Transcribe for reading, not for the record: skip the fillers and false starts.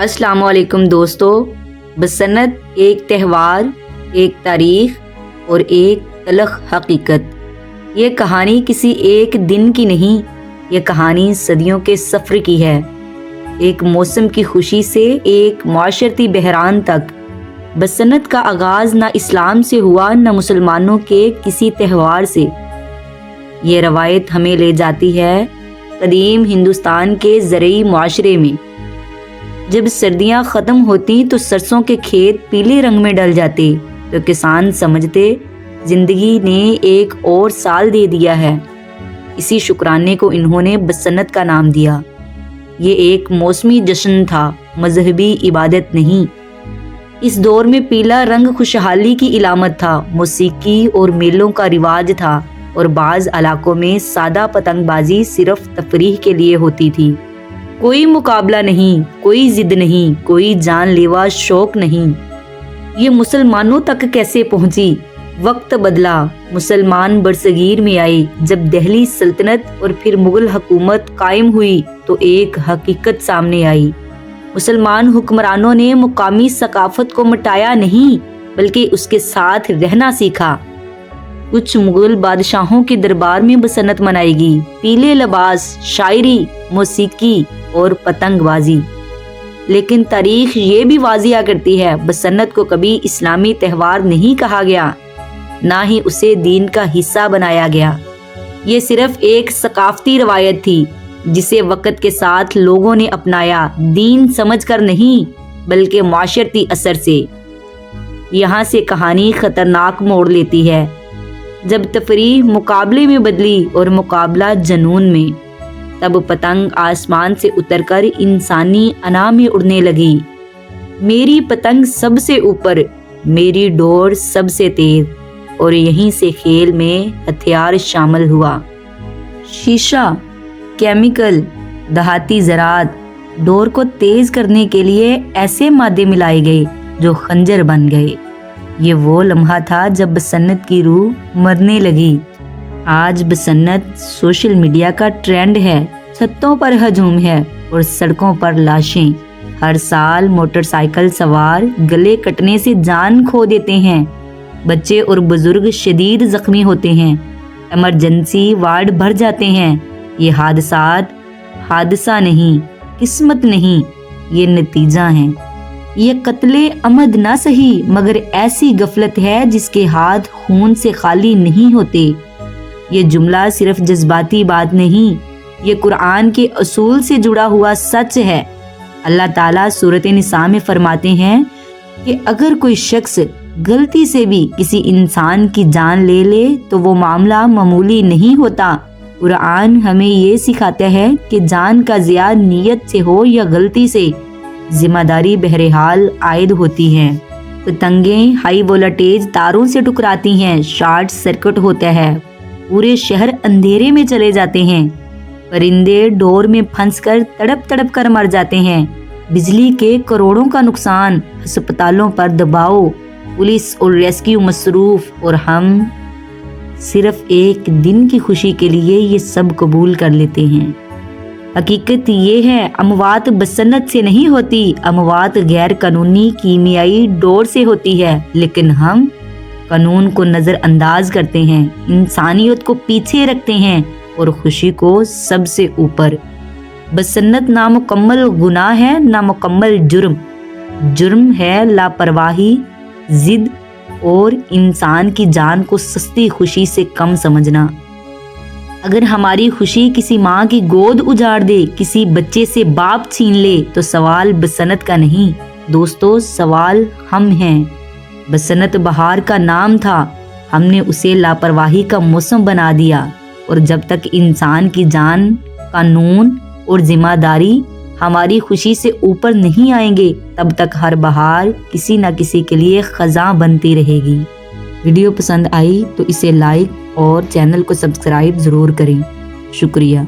अस्सलाम वालेकुम दोस्तों। बसन्त एक त्यौहार, एक तारीख और एक तलख हकीकत। ये कहानी किसी एक दिन की नहीं, ये कहानी सदियों के सफ़र की है। एक मौसम की खुशी से एक माशरती बहरान तक। बसन्त का आगाज़ ना इस्लाम से हुआ, न मुसलमानों के किसी त्यौहार से। ये रवायत हमें ले जाती है कदीम हिंदुस्तान के ज़रई मुआशरे में। जब सर्दियां ख़त्म होती तो सरसों के खेत पीले रंग में ढल जाते, तो किसान समझते ज़िंदगी ने एक और साल दे दिया है। इसी शुक्राने को इन्होंने बसन्त का नाम दिया। ये एक मौसमी जश्न था, मजहबी इबादत नहीं। इस दौर में पीला रंग खुशहाली की इलामत था, मौसीकी और मेलों का रिवाज था, और बाज़ इलाकों में सादा पतंगबाजी सिर्फ तफरीह के लिए होती थी। कोई मुकाबला नहीं, कोई जिद नहीं, कोई जानलेवा शौक नहीं। ये मुसलमानों तक कैसे पहुंची? वक्त बदला, मुसलमान बरसगीर में आए। जब दिल्ली सल्तनत और फिर मुगल हुकूमत कायम हुई तो एक हकीकत सामने आई। मुसलमान हुक्मरानों ने मुकामी सकाफत को मिटाया नहीं, बल्कि उसके साथ रहना सीखा। कुछ मुगल बादशाहों के दरबार में बसन्त मनाएगी, पीले लिबास, शायरी, मौसीकी और पतंगबाजी। लेकिन तारीख ये भी वाजिया करती है, बसन्त को कभी इस्लामी त्यौहार नहीं कहा गया, ना ही उसे दीन का हिस्सा बनाया गया। ये सिर्फ एक सकाफती रवायत थी जिसे वक्त के साथ लोगों ने अपनाया, दीन समझकर नहीं बल्कि माशरती असर से। यहाँ से कहानी खतरनाक मोड़ लेती है, जब तफरीह मुकाबले में बदली और मुकाबला जनून में। तब पतंग आसमान से उतरकर इंसानी अना में उड़ने लगी। मेरी पतंग सबसे ऊपर, मेरी डोर सबसे तेज, और यहीं से खेल में हथियार शामिल हुआ। शीशा, केमिकल, देहाती ज़रात। डोर को तेज करने के लिए ऐसे मादे मिलाए गए जो खंजर बन गए। ये वो लम्हा था जब बसन्त की रूह मरने लगी। आज बसन्त सोशल मीडिया का ट्रेंड है, छतों पर हजूम है और सड़कों पर लाशें। हर साल मोटरसाइकिल सवार गले कटने से जान खो देते हैं, बच्चे और बुजुर्ग शदीद जख्मी होते हैं, इमरजेंसी वार्ड भर जाते हैं। ये हादसा नहीं, किस्मत नहीं, ये नतीजा है। ये कत्ले अमद ना सही, मगर ऐसी गफलत है जिसके हाथ खून से खाली नहीं होते। ये जुमला सिर्फ जज्बाती बात नहीं, ये कुरान के असूल से जुड़ा हुआ सच है। अल्लाह ताला सूरत निसा में फरमाते हैं कि अगर कोई शख्स गलती से भी किसी इंसान की जान ले ले तो वो मामला मामूली नहीं होता। कुरान हमें ये सिखाता है कि जान का ज़िया नीयत से हो या गलती से, जिम्मेदारी बहरहाल आयद होती है। पतंगें हाई वोल्टेज तारों से टकराती हैं, शॉर्ट सर्किट होता है, पूरे शहर अंधेरे में चले जाते हैं। परिंदे डोर में फंसकर तड़प तड़प कर मर जाते हैं। बिजली के करोड़ों का नुकसान, अस्पतालों पर दबाव, पुलिस और रेस्क्यू मसरूफ, और हम सिर्फ एक दिन की खुशी के लिए ये सब कबूल कर लेते हैं। हकीकत ये है, अमवात बसन्त से नहीं होती, अमवात गैर कानूनी कीमियाई डोर से होती है। लेकिन हम कानून को नज़रअंदाज करते हैं, इंसानियत को पीछे रखते हैं और खुशी को सबसे ऊपर। बसन्त नामुकम्मल गुनाह है, नामुकम्मल जुर्म। जुर्म है लापरवाही, जिद और इंसान की जान को सस्ती खुशी से कम समझना। अगर हमारी खुशी किसी माँ की गोद उजाड़ दे, किसी बच्चे से बाप छीन ले, तो सवाल बसन्त का नहीं दोस्तों, सवाल हम हैं। बसन्त बहार का नाम था, हमने उसे लापरवाही का मौसम बना दिया। और जब तक इंसान की जान, कानून और जिम्मेदारी हमारी खुशी से ऊपर नहीं आएंगे, तब तक हर बहार किसी न किसी के लिए खज़ां बनती रहेगी। वीडियो पसंद आई तो इसे लाइक और चैनल को सब्सक्राइब ज़रूर करें। शुक्रिया।